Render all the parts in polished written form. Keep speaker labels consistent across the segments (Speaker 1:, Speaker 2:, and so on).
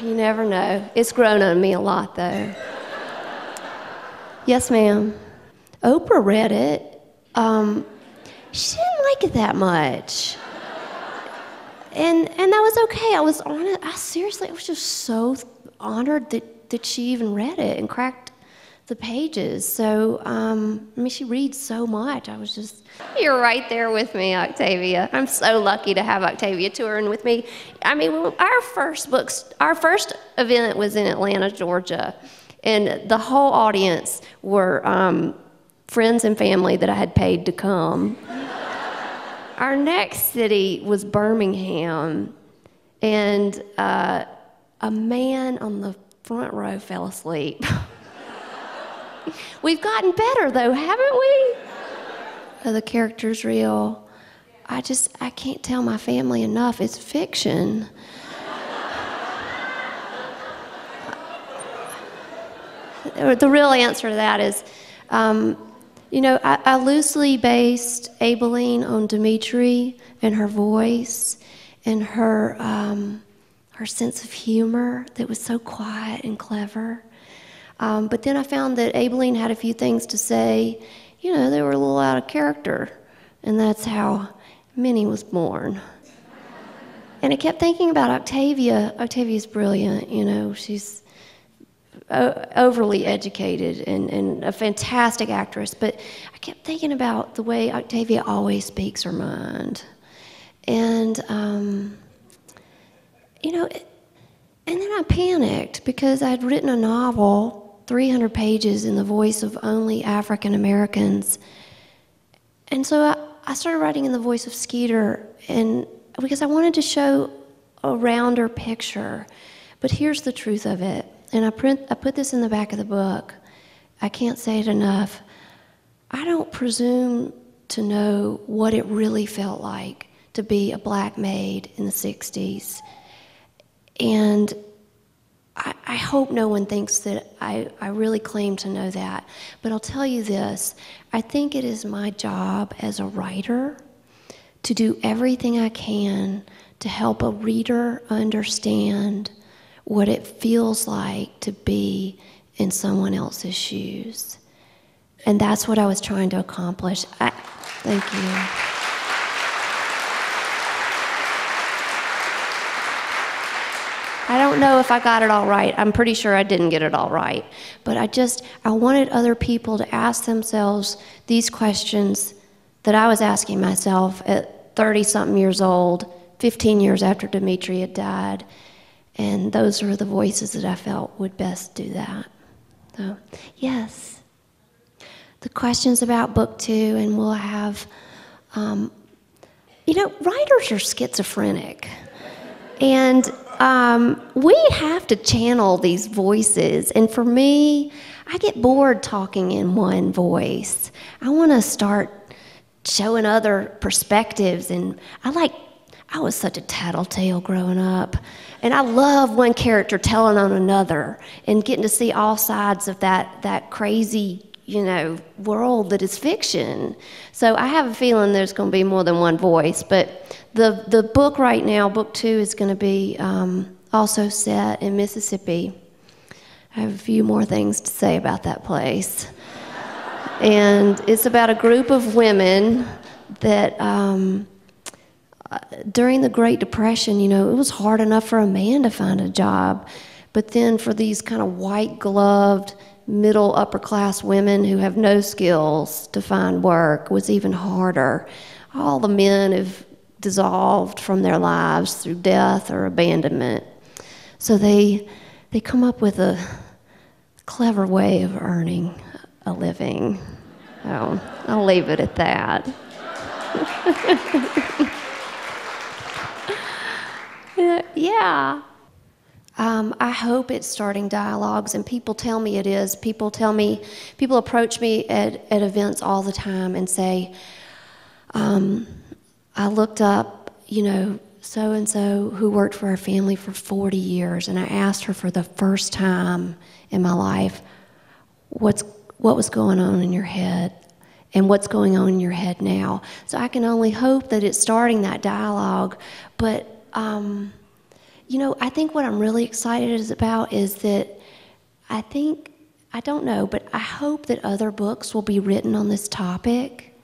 Speaker 1: You never know. It's grown on me a lot, though. Yes, ma'am. Oprah read it. She didn't like it that much. And that was okay. I was on it. I was just so honored that she even read it and cracked the pages. So, she reads so much. I was just... You're right there with me, Octavia. I'm so lucky to have Octavia touring with me. Our first event was in Atlanta, Georgia, and the whole audience were friends and family that I had paid to come. Our next city was Birmingham, and a man on the front row fell asleep. We've gotten better, though, haven't we? The character's real. I can't tell my family enough. It's fiction. The real answer to that is, I loosely based Aibileen on Dimitri and her voice and her sense of humor that was so quiet and clever. But then I found that Aibileen had a few things to say. They were a little out of character, and that's how Minnie was born. And I kept thinking about Octavia. Octavia's brilliant, she's overly educated and a fantastic actress, but I kept thinking about the way Octavia always speaks her mind. And, and then I panicked because I'd written a novel, 300 pages in the voice of only African Americans. And so I started writing in the voice of Skeeter, and because I wanted to show a rounder picture. But here's the truth of it, and I put this in the back of the book. I can't say it enough. I don't presume to know what it really felt like to be a black maid in the 60s. And I hope no one thinks that I really claim to know that. But I'll tell you this, I think it is my job as a writer to do everything I can to help a reader understand what it feels like to be in someone else's shoes. And that's what I was trying to accomplish. Thank you. I don't know if I got it all right. I'm pretty sure I didn't get it all right. But I wanted other people to ask themselves these questions that I was asking myself at 30-something years old, 15 years after Dimitri had died. And those are the voices that I felt would best do that. So, yes. The questions about book 2, and we'll have, writers are schizophrenic. And we have to channel these voices. And for me, I get bored talking in one voice. I want to start showing other perspectives. And I was such a tattletale growing up. And I love one character telling on another and getting to see all sides of that crazy, world that is fiction. So I have a feeling there's going to be more than one voice. But the book right now, book 2, is going to be also set in Mississippi. I have a few more things to say about that place. And it's about a group of women that during the Great Depression, it was hard enough for a man to find a job. But then for these kind of white-gloved, middle upper class women who have no skills to find work was even harder. All the men have dissolved from their lives through death or abandonment. So they come up with a clever way of earning a living. So I'll leave it at that. Yeah. I hope it's starting dialogues, and people tell me it is. People approach me at events all the time and say, I looked up, so-and-so who worked for our family for 40 years, and I asked her for the first time in my life, what was going on in your head, and what's going on in your head now. So I can only hope that it's starting that dialogue, but I think what I'm really excited about is that I don't know, but I hope that other books will be written on this topic.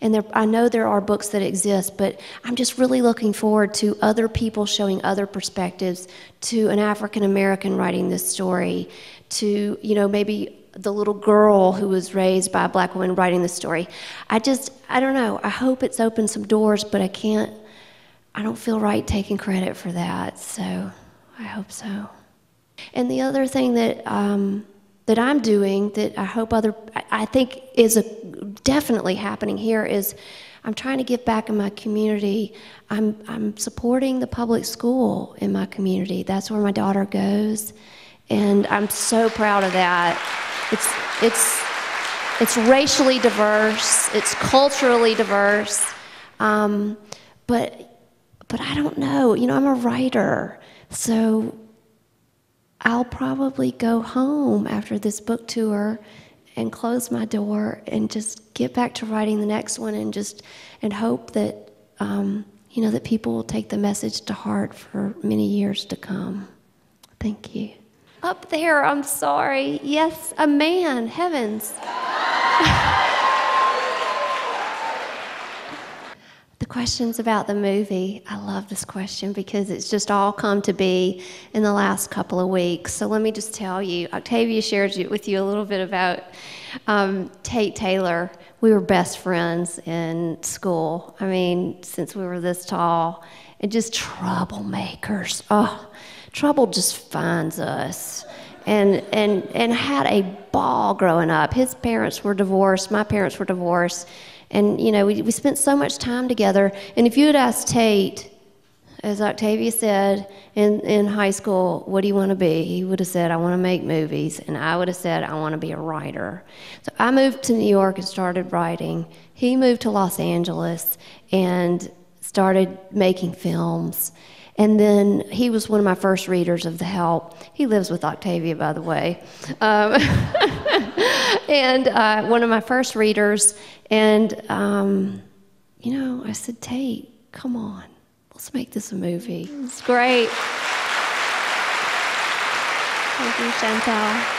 Speaker 1: And I know there are books that exist, but I'm just really looking forward to other people showing other perspectives, to an African American writing this story, to, maybe the little girl who was raised by a black woman writing this story. I don't know. I hope it's opened some doors, but I don't feel right taking credit for that, so I hope so. And the other thing that I'm doing that I hope I think is definitely happening here is I'm trying to give back in my community. I'm supporting the public school in my community. That's where my daughter goes, and I'm so proud of that. It's racially diverse. It's culturally diverse, but I don't know. I'm a writer, so I'll probably go home after this book tour and close my door and just get back to writing the next one and hope that, that people will take the message to heart for many years to come. Thank you. Up there, I'm sorry. Yes, a man, heavens. The questions about the movie, I love this question because it's just all come to be in the last couple of weeks. So let me just tell you, Octavia shared with you a little bit about Tate Taylor. We were best friends in school. I mean, since we were this tall, and just troublemakers. Oh, trouble just finds us. And had a ball growing up. His parents were divorced, my parents were divorced. And, we spent so much time together. And if you had asked Tate, as Octavia said, in high school, what do you want to be? He would have said, I want to make movies. And I would have said, I want to be a writer. So I moved to New York and started writing. He moved to Los Angeles and started making films. And then he was one of my first readers of The Help. He lives with Octavia, by the way. And one of my first readers. And, I said, Tate, come on. Let's make this a movie. It's great. Thank you, Chantal.